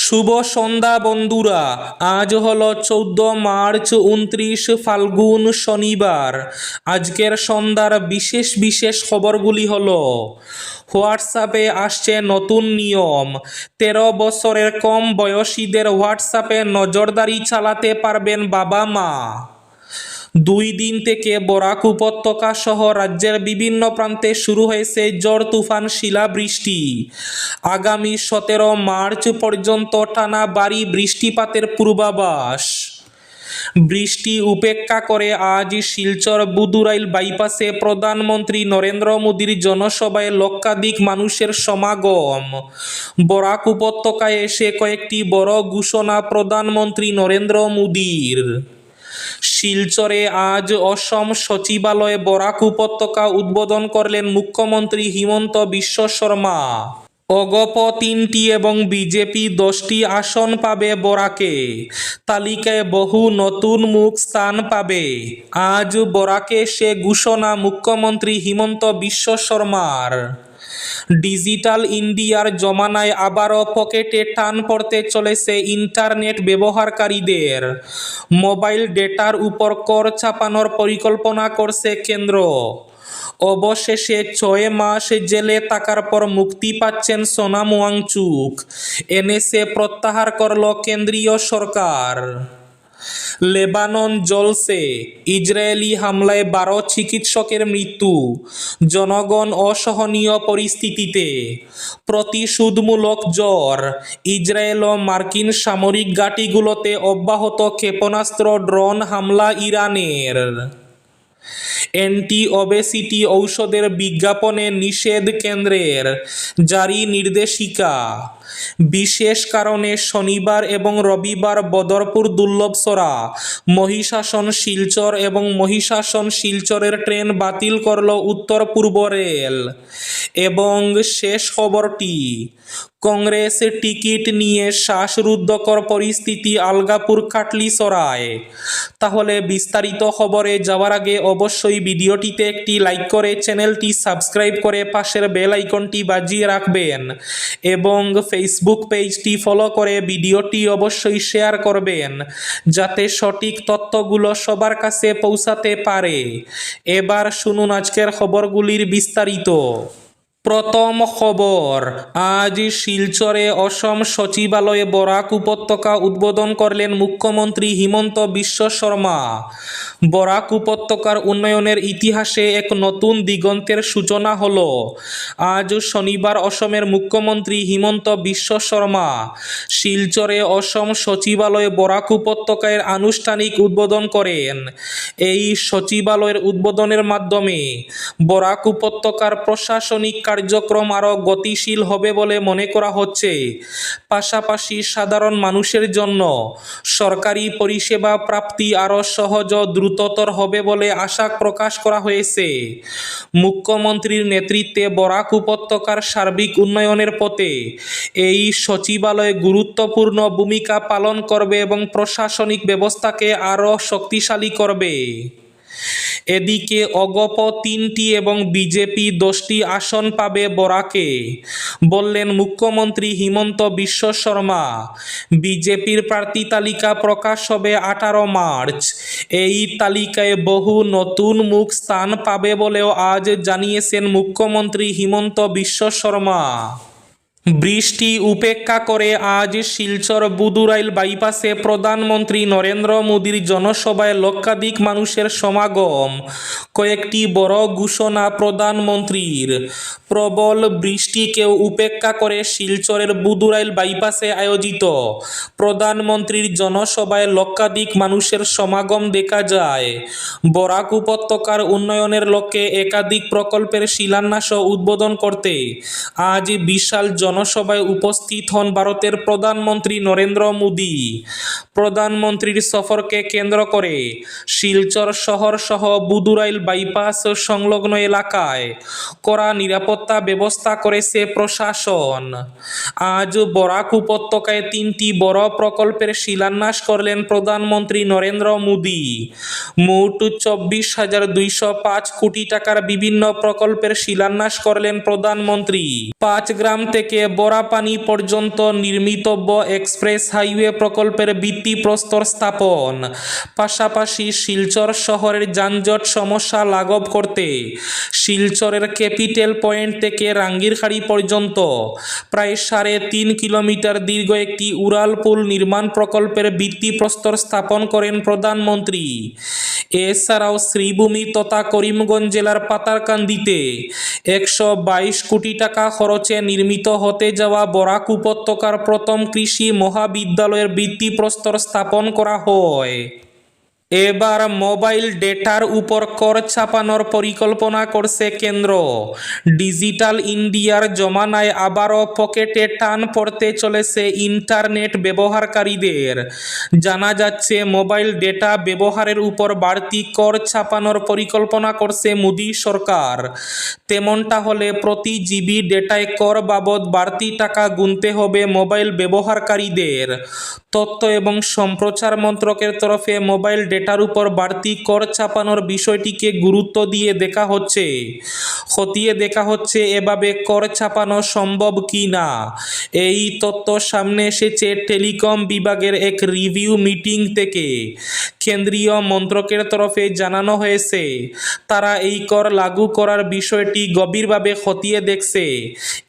শুভ সন্ধ্যা বন্ধুরা। আজ হলো 14 মার্চ, 29 ফাল্গুন, শনিবার। আজকের সন্ধ্যার বিশেষ বিশেষ খবরগুলি হলো: হোয়াটসঅ্যাপে আসছে নতুন নিয়ম। 13 বছরের কম বয়সীদের হোয়াটসঅ্যাপে নজরদারি চালাতে পারবেন বাবা মা। 2 দিন থেকে বরাক উপত্যকা সহ রাজ্যের বিভিন্ন প্রান্তে শুরু হয়েছে ঝড় তুফান শিলাবৃষ্টি। আগামী 17 মার্চ পর্যন্ত টানা ভারী বৃষ্টিপাতের পূর্বাভাস। বৃষ্টি উপেক্ষা করে আজ শিলচর বুদুরাইল বাইপাসে প্রধানমন্ত্রী নরেন্দ্র মোদীর জনসভায় লক্ষাধিক মানুষের সমাগম। বরাক উপত্যকায় এসে কয়েকটি বড় ঘোষণা প্রধানমন্ত্রী নরেন্দ্র মোদীর। শিলচরে আজ অসম সচিবালয়ে বরাক উপত্যকা উদ্বোধন করলেন মুখ্যমন্ত্রী হিমন্ত বিশ্ব শর্মা। অগপ 3টি এবং বিজেপি 10টি আসন পাবে বরাকে। তালিকায় বহু নতুন মুখ স্থান পাবে। আজ বরাকে সে ঘোষণা মুখ্যমন্ত্রী হিমন্ত বিশ্ব শর্মার। ডিজিটাল ইন্ডিয়ার জমানায় আবারও পকেটে টান পড়তে চলেছে ইন্টারনেট ব্যবহারকারীদের। মোবাইল ডেটার উপর কর চাপানোর পরিকল্পনা করছে কেন্দ্র। অবশেষে 6 মাস জেলে থাকার পর মুক্তি পাচ্ছেন সোনাম ওয়াংচুক। এনএসএ প্রত্যাহার করল কেন্দ্রীয় সরকার। লেবানন জ্বলছে, ইসরায়েলি হামলায় 12 চিকিৎসকের মৃত্যু। জনগণ অসহনীয় পরিস্থিতিতে। প্রতিশোধমূলক ঝড়। ইসরায়েল ও মার্কিন সামরিক ঘাঁটিগুলোতে অব্যাহত ক্ষেপণাস্ত্র ড্রোন হামলা ইরানের। অ্যান্টি ওবেসিটি ঔষধের বিজ্ঞাপনে নিষেধ কেন্দ্রের, জারি নির্দেশিকা। বিশেষ কারণে শনিবার এবং রবিবার বদরপুর দুর্লভসরা, মহিষাসন শিলচর এবং মহিষাসন শিলচরের ট্রেন বাতিল করল উত্তর পূর্ব রেল। এবং শেষ খবরটি, কংগ্রেস টিকিট নিয়ে শ্বাসরুদ্ধকর পরিস্থিতি আলগাপুর কাটলিছড়ায়। তাহলে বিস্তারিত খবরে যাওয়ার আগে অবশ্যই ভিডিওটিতে একটি লাইক করে চ্যানেলটি সাবস্ক্রাইব করে পাশের বেল আইকনটি বাজিয়ে রাখবেন এবং ফেসবুক পেজটি ফলো করে ভিডিওটি অবশ্যই শেয়ার করবেন যাতে সঠিক তথ্যগুলো সবার কাছে পৌঁছাতে পারে। এবার শুনুন আজকের খবরগুলির বিস্তারিত। প্রথম খবর, আজ শিলচরে অসম সচিবালয়ে বরাক উপত্যকা উদ্বোধন করলেন মুখ্যমন্ত্রী হিমন্ত বিশ্ব শর্মা। বরাক উপত্যকার উন্নয়নের ইতিহাসে এক নতুন দিগন্তের সূচনা হল। আজ শনিবার অসমের মুখ্যমন্ত্রী হিমন্ত বিশ্ব শর্মা শিলচরে অসম সচিবালয়ে বরাক উপত্যকার আনুষ্ঠানিক উদ্বোধন করেন। এই সচিবালয়ের উদ্বোধনের মাধ্যমে বরাক উপত্যকার প্রশাসনিক কার্যক্রম আরও গতিশীল হবে বলে মনে করা হচ্ছে। পাশাপাশি সাধারণ মানুষের জন্য সরকারি পরিষেবা প্রাপ্তি আরও সহজ ও দ্রুততর হবে বলে আশা প্রকাশ করা হয়েছে। মুখ্যমন্ত্রীর নেতৃত্বে বরাক উপত্যকার সার্বিক উন্নয়নের পথে এই সচিবালয় গুরুত্বপূর্ণ ভূমিকা পালন করবে এবং প্রশাসনিক ব্যবস্থাকে আরও শক্তিশালী করবে। এদিকে অগপ 3টি এবং বিজেপি 10টি আসন পাবে বরাকে, বললেন মুখ্যমন্ত্রী হিমন্ত বিশ্ব শর্মা। বিজেপির প্রার্থী তালিকা প্রকাশ হবে 18 মার্চ। এই তালিকায় বহু নতুন মুখ স্থান পাবে বলেও আজ জানিয়েছেন মুখ্যমন্ত্রী হিমন্ত বিশ্ব শর্মা। বৃষ্টি উপেক্ষা করে আজ শিলচর বুদুরাইল বাইপাসে প্রধানমন্ত্রী নরেন্দ্র মোদীর জনসভায় লক্ষাধিক মানুষের সমাগম। কয়েকটি বড় ঘোষণা প্রধানমন্ত্রীর। প্রবল বৃষ্টিকেও উপেক্ষা করে শিলচরের বুদুরাইল বাইপাসে আয়োজিত প্রধানমন্ত্রীর জনসভায় লক্ষাধিক মানুষের সমাগম দেখা যায়। বরাক উপত্যকার উন্নয়নের লক্ষ্যে একাধিক প্রকল্পের শিলান্যাস ও উদ্বোধন করতে আজ বিশাল জনসভায় উপস্থিত হন ভারতের প্রধানমন্ত্রী নরেন্দ্র মোদী। প্রধানমন্ত্রীর সফরকে কেন্দ্র করে শিলচর শহর সহ বুদুরাইল বাইপাস সংলগ্ন এলাকায় কড়া নিরাপত্তা ব্যবস্থা করেছে প্রশাসন। আজ বরাক উপত্যকায় 3টি বড় প্রকল্পের শিলান্যাস করলেন প্রধানমন্ত্রী নরেন্দ্র মোদী। মোট 24,205 কোটি টাকার বিভিন্ন প্রকল্পের শিলান্যাস করলেন প্রধানমন্ত্রী। 5 গ্রাম থেকে বরাপানি পর্যন্ত নির্মিতব্য এক্সপ্রেস হাইওয়ে প্রকল্পের ভিত্তিপ্রস্তর স্থাপন, পাশাপাশি শিলচর শহরের যানজট সমস্যা লাঘব করতে শিলচরের ক্যাপিটাল পয়েন্ট থেকে রাঙ্গিরখাড়ি পর্যন্ত প্রায় 3.5 কিলোমিটার দীর্ঘ একটি উড়াল পুল নির্মাণ প্রকল্পের ভিত্তিপ্রস্তর স্থাপন করেন প্রধানমন্ত্রী। এছাড়াও শ্রীভূমি তথা করিমগঞ্জ জেলার পাতারকান্দিতে 122 কোটি টাকা খরচে নির্মিত হতে যাওয়া বরাক উপত্যকার প্রথম কৃষি মহাবিদ্যালয়ের ভিত্তিপ্রস্তর স্থাপন করা হয়। এবার মোবাইল ডেটার উপর কর চাপানোর পরিকল্পনা করছে কেন্দ্র। ডিজিটাল ইন্ডিয়ার জমানায় আবারও পকেটে টান পড়তে চলেছে ইন্টারনেট ব্যবহারকারীদের। জানা যাচ্ছে মোবাইল ডেটা ব্যবহারের উপর বাড়তি কর চাপানোর পরিকল্পনা করছে মোদী সরকার। তেমনটা হলে প্রতি জিবি ডেটায় কর বাবদ বাড়তি টাকা গুনতে হবে মোবাইল ব্যবহারকারীদের। তথ্য এবং সম্প্রচার মন্ত্রকের তরফে মোবাইল ডেটার উপর বাড়তি কর চাপানোর বিষয়টিকে গুরুত্ব দিয়ে খতিয়ে দেখা হচ্ছে এভাবে কর চাপানো সম্ভব কি না। এই তথ্য সামনে এসেছে টেলিকম বিভাগের এক রিভিউ মিটিং থেকে। কেন্দ্রীয় মন্ত্রকের তরফে জানানো হয়েছে, তারা এই কর লাগু করার বিষয়টি গভীরভাবে খতিয়ে দেখছে।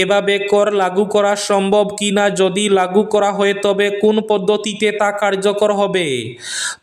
এভাবে কর লাগু করা সম্ভব কিনা, যদি লাগু করা হয় তবে কোন পদ্ধতিতে তা কার্যকর হবে।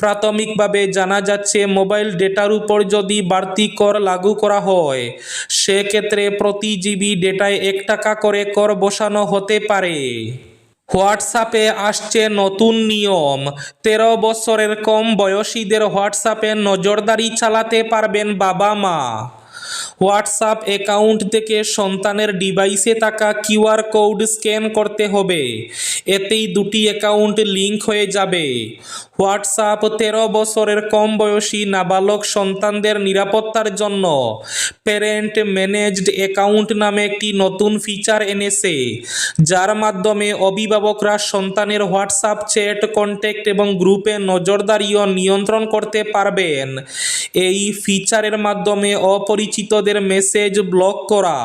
প্রাথমিকভাবে জানা যাচ্ছে মোবাইল ডেটার উপর যদি বাড়তি কর লাগু করা হয় সেক্ষেত্রে প্রতি জিবি ডেটায় 1 টাকা করে কর বসানো হতে পারে। হোয়াটসঅ্যাপে আসছে নতুন নিয়ম। 13 বছরের কম বয়সীদের হোয়াটসঅ্যাপে নজরদারি চালাতে পারবেন বাবা মা। হোয়াটসঅ্যাপ অ্যাকাউন্ট থেকে সন্তানের ডিভাইসে থাকা কিউআর কোড স্ক্যান করতে হবে। এতেই দুটি অ্যাকাউন্ট লিঙ্ক হয়ে যাবে। হোয়াটসঅ্যাপ 13 বছরের কম বয়সী নাবালক সন্তানদের নিরাপত্তার জন্য প্যারেন্ট ম্যানেজড অ্যাকাউন্ট নামে একটি নতুন ফিচার এনেছে, যার মাধ্যমে অভিভাবকরা সন্তানের হোয়াটসঅ্যাপ চ্যাট, কন্ট্যাক্ট এবং গ্রুপে নজরদারি ও নিয়ন্ত্রণ করতে পারবেন। এই ফিচারের মাধ্যমে অপরিচিতদের মেসেজ ব্লক করা,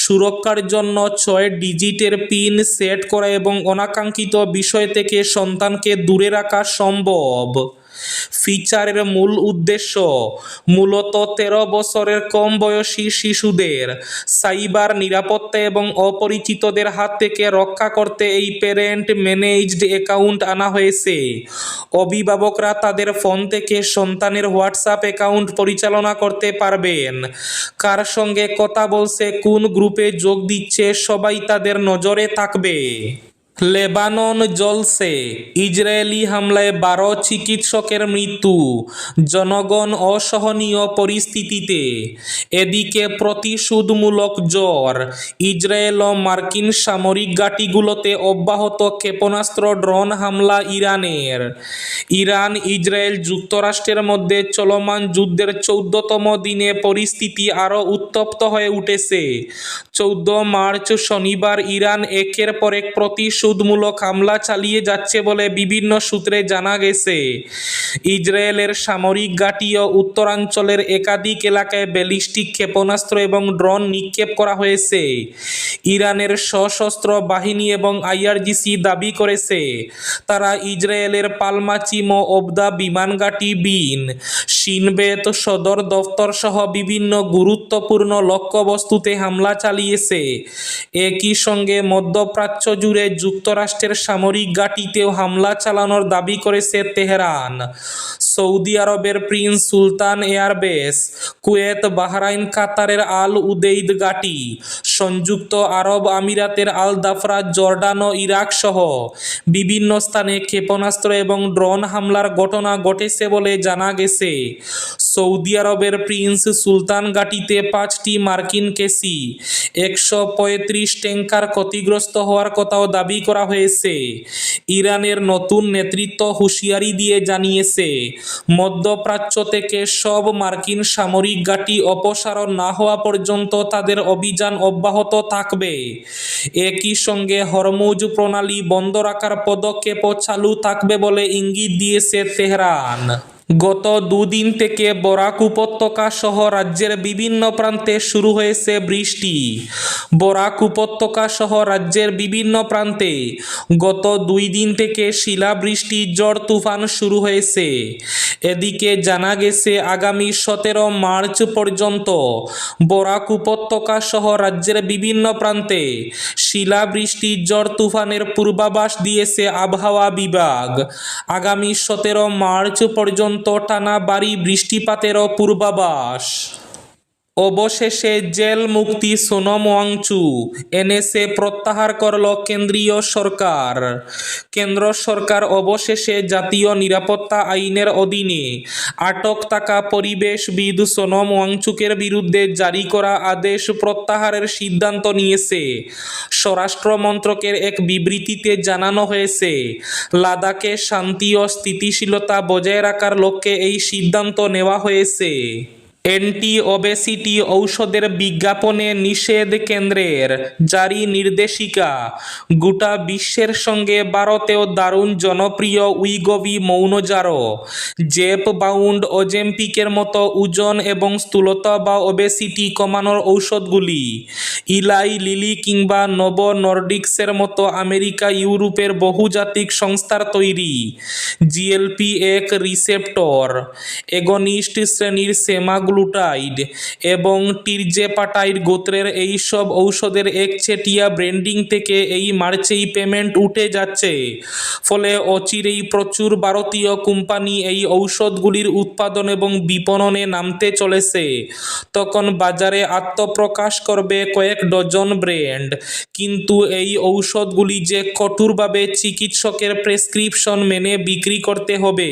সুরক্ষার জন্য 6 ডিজিটের পিন সেট করা এবং অনাকাঙ্ক্ষিত বিষয় থেকে সন্তানকে দূরে রাখা সম্ভব। ফিচারের মূল উদ্দেশ্য মূলত 13 বছরের কম বয়সী শিশুদের সাইবার নিরাপত্তা এবং অপরিচিতদের হাত থেকে রক্ষা করতে এই প্যারেন্ট ম্যানেজড অ্যাকাউন্ট আনা হয়েছে। অভিভাবকরা তাদের ফোন থেকে সন্তানের হোয়াটসঅ্যাপ অ্যাকাউন্ট পরিচালনা করতে পারবেন। কার সঙ্গে কথা বলছে, কোন গ্রুপে যোগ দিচ্ছে, সবাই তাদের নজরে থাকবে। লেবানন জ্বলছে, ইসরায়েলি হামলায় 12 চিকিৎসকের মৃত্যু, জনগণ অসহনীয় পরিস্থিতিতে। এদিকে প্রতিশোধমূলক ঝড়, ইসরায়েল ও মার্কিন সামরিক ঘাঁটিগুলোতে অব্যাহত ক্ষেপণাস্ত্র ড্রোন হামলা ইরানের। ইরান ইসরায়েল যুক্তরাষ্ট্রের মধ্যে চলমান যুদ্ধের 14তম দিনে পরিস্থিতি আরও উত্তপ্ত হয়ে উঠেছে। 14 মার্চ শনিবার ইরান একের পর এক প্রতিশোধমূলক হামলা চালিয়ে যাচ্ছে বলে বিভিন্ন সূত্রে জানা গেছে। ইসরায়েলের সামরিক ঘাঁটি ও উত্তরাঞ্চলের একাধিক এলাকায় ব্যালিস্টিক ক্ষেপণাস্ত্র এবং ড্রোন নিক্ষেপ করা হয়েছে। ইরানের সশস্ত্র বাহিনী এবং আইআরজিসি দাবি করেছে, তারা ইসরায়েলের পালমাচিম ও ওবদা বিমান ঘাঁটি, বিন শিনবেত সদর দফতর সহ বিভিন্ন গুরুত্বপূর্ণ লক্ষ্যবস্তুতে হামলা চালিয়েছে। একই সঙ্গে মধ্যপ্রাচ্য জুড়ে যুক্তরাষ্ট্রের সামরিক ঘাঁটিতেও হামলা চালানোর দাবি করেছে তেহরান। সৌদি আরবের প্রিন্স সুলতান এয়ারবেস, কুয়েত, বাহরাইন, কাতারের আল উদেইদ ঘাঁটি, সংযুক্ত আরব আমিরাতের আল দাফরা, জর্ডান ও ইরাক সহ বিভিন্ন স্থানে ক্ষেপণাস্ত্র এবং ড্রোন হামলার ঘটনা ঘটেছে বলে জানা গেছে। সৌদি আরবের প্রিন্স সুলতান ঘাঁটিতে 5টি মার্কিন কেসি, 135 ট্যাঙ্কার ক্ষতিগ্রস্ত হওয়ার কথাও দাবি করা হয়েছে। ইরানের নতুন নেতৃত্ব হুঁশিয়ারি দিয়ে জানিয়েছে, মধ্যপ্রাচ্য থেকে সব মার্কিন সামরিক ঘাঁটি অপসারণ না হওয়া পর্যন্ত তাদের অভিযান অব্যাহত থাকবে। একই সঙ্গে হরমুজ প্রণালী বন্ধ রাখার পদক্ষেপও চালু থাকবে বলে ইঙ্গিত দিয়েছে তেহরান। গত দুদিন থেকে বরাক উপত্যকা সহ রাজ্যের বিভিন্ন প্রান্তে শুরু হয়েছে বৃষ্টি। বরাক উপত্যকা সহ রাজ্যের বিভিন্ন প্রান্তে গত 2 দিন থেকে শিলাবৃষ্টি, ঝড় তুফান শুরু হয়েছে। এদিকে জানা গেছে আগামী 17 মার্চ পর্যন্ত বরাক উপত্যকা সহ রাজ্যের বিভিন্ন প্রান্তে শিলাবৃষ্টি, ঝড় তুফানের পূর্বাভাস দিয়েছে আবহাওয়া বিভাগ। আগামী 17 মার্চ পর্যন্ত টানা ভারী বৃষ্টিপাতেরও পূর্বাভাস। অবশেষে জেল মুক্তি সোনম ওয়াংচু, এনএসএ প্রত্যাহার করল কেন্দ্রীয় সরকার। কেন্দ্র সরকার অবশেষে জাতীয় নিরাপত্তা আইনের অধীনে আটক থাকা পরিবেশবিদ সোনম ওয়াংচুকের বিরুদ্ধে জারি করা আদেশ প্রত্যাহারের সিদ্ধান্ত নিয়েছে। স্বরাষ্ট্র মন্ত্রকের এক বিবৃতিতে জানানো হয়েছে, লাদাখে শান্তি ও স্থিতিশীলতা বজায় রাখার লক্ষ্যে এই সিদ্ধান্ত নেওয়া হয়েছে। অ্যান্টি ওবেসিটি ঔষধের বিজ্ঞাপনে নিষেধ কেন্দ্রের জারি নির্দেশিকা। গোটা বিশ্বের সঙ্গে ভারতেও দারুণ জনপ্রিয় উইগোভি মৌনজারো, জেপ বাউন্ড, অজেম্পিকের মতো ওজন এবং স্থূলতা বা ওবেসিটি কমানোর ঔষধগুলি ইলাই লিলি কিংবা নোভো নর্ডিক্সের মতো আমেরিকা ইউরোপের বহুজাতিক সংস্থার তৈরি GLP-1 রিসেপ্টর এগনিস্ট শ্রেণীর সেমাগ্লুটাইড এবং টিরজেপাটাইড গোত্রের এই সব ঔষধের একচেটিয়া ব্র্যান্ডিং থেকে এই মার্চেই পেমেন্ট উঠে যাচ্ছে। ফলে অচিরেই প্রচুর ভারতীয় কোম্পানি এই ঔষধগুলির উৎপাদন এবং বিপণনে নামতে চলেছে। তখন বাজারে আত্মপ্রকাশ করবে কয়েক ডজন ব্র্যান্ড। কিন্তু এই ঔষধগুলি যে কঠোরভাবে চিকিৎসকের প্রেসক্রিপশন মেনে বিক্রি করতে হবে,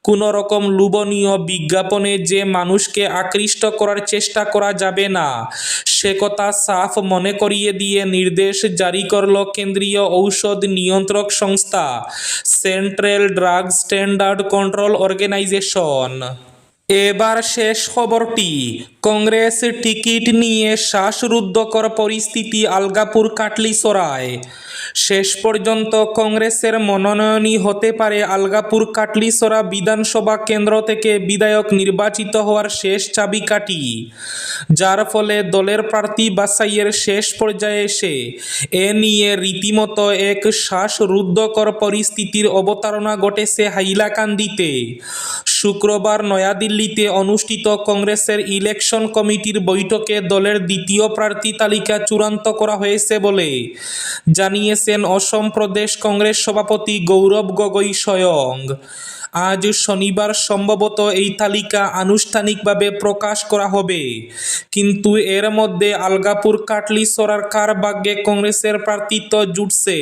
কোনো রকম লোভনীয় বিজ্ঞাপনে যে মানুষকে আকৃষ্ট করার চেষ্টা করা যাবে না, সে কথা সাফ মনে করিয়ে দিয়ে নির্দেশ জারি করল কেন্দ্রীয় ঔষধ নিয়ন্ত্রক সংস্থা central drug standard control organisation. এবার শেষ খবরটি, কংগ্রেস টিকিট নিয়ে শ্বাসরুদ্ধকর পরিস্থিতি আলগাপুর কাটলিছড়ায়। শেষ পর্যন্ত কংগ্রেসের মনোনয়নই হতে পারে আলগাপুর কাটলিছড়া বিধানসভা কেন্দ্র থেকে বিধায়ক নির্বাচিত হওয়ার শেষ চাবিকাঠি, যার ফলে দলের প্রার্থী বাছাইয়ের শেষ পর্যায়ে এসে এ নিয়ে রীতিমতো এক শ্বাসরুদ্ধকর পরিস্থিতির অবতারণা ঘটেছে হাইলাকান্দিতে। শুক্রবার নয়াদিল্লিতে অনুষ্ঠিত কংগ্রেসের ইলেকশন কমিটির বৈঠকে দলের দ্বিতীয় প্রার্থী তালিকা চূড়ান্ত করা হয়েছে বলে জানিয়েছেন অসম প্রদেশ কংগ্রেস সভাপতি গৌরব গগৈ স্বয়ং। আজ শনিবার সম্ভবত এই তালিকা আনুষ্ঠানিকভাবে প্রকাশ করা হবে। কিন্তু এর মধ্যে আলগাপুর কাটলিছড়ার কার ভাগ্যে কংগ্রেসের প্রার্থিত্ব জুটছে,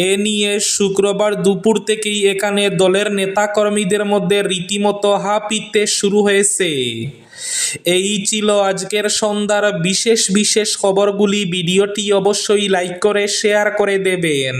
এ নিয়ে শুক্রবার দুপুর থেকেই এখানে দলের নেতাকর্মীদের মধ্যে রীতিমতো হা পিত্তে শুরু হয়েছে। এই ছিল আজকের সন্ধ্যার বিশেষ বিশেষ খবরগুলি। ভিডিওটি অবশ্যই লাইক করে শেয়ার করে দেবেন।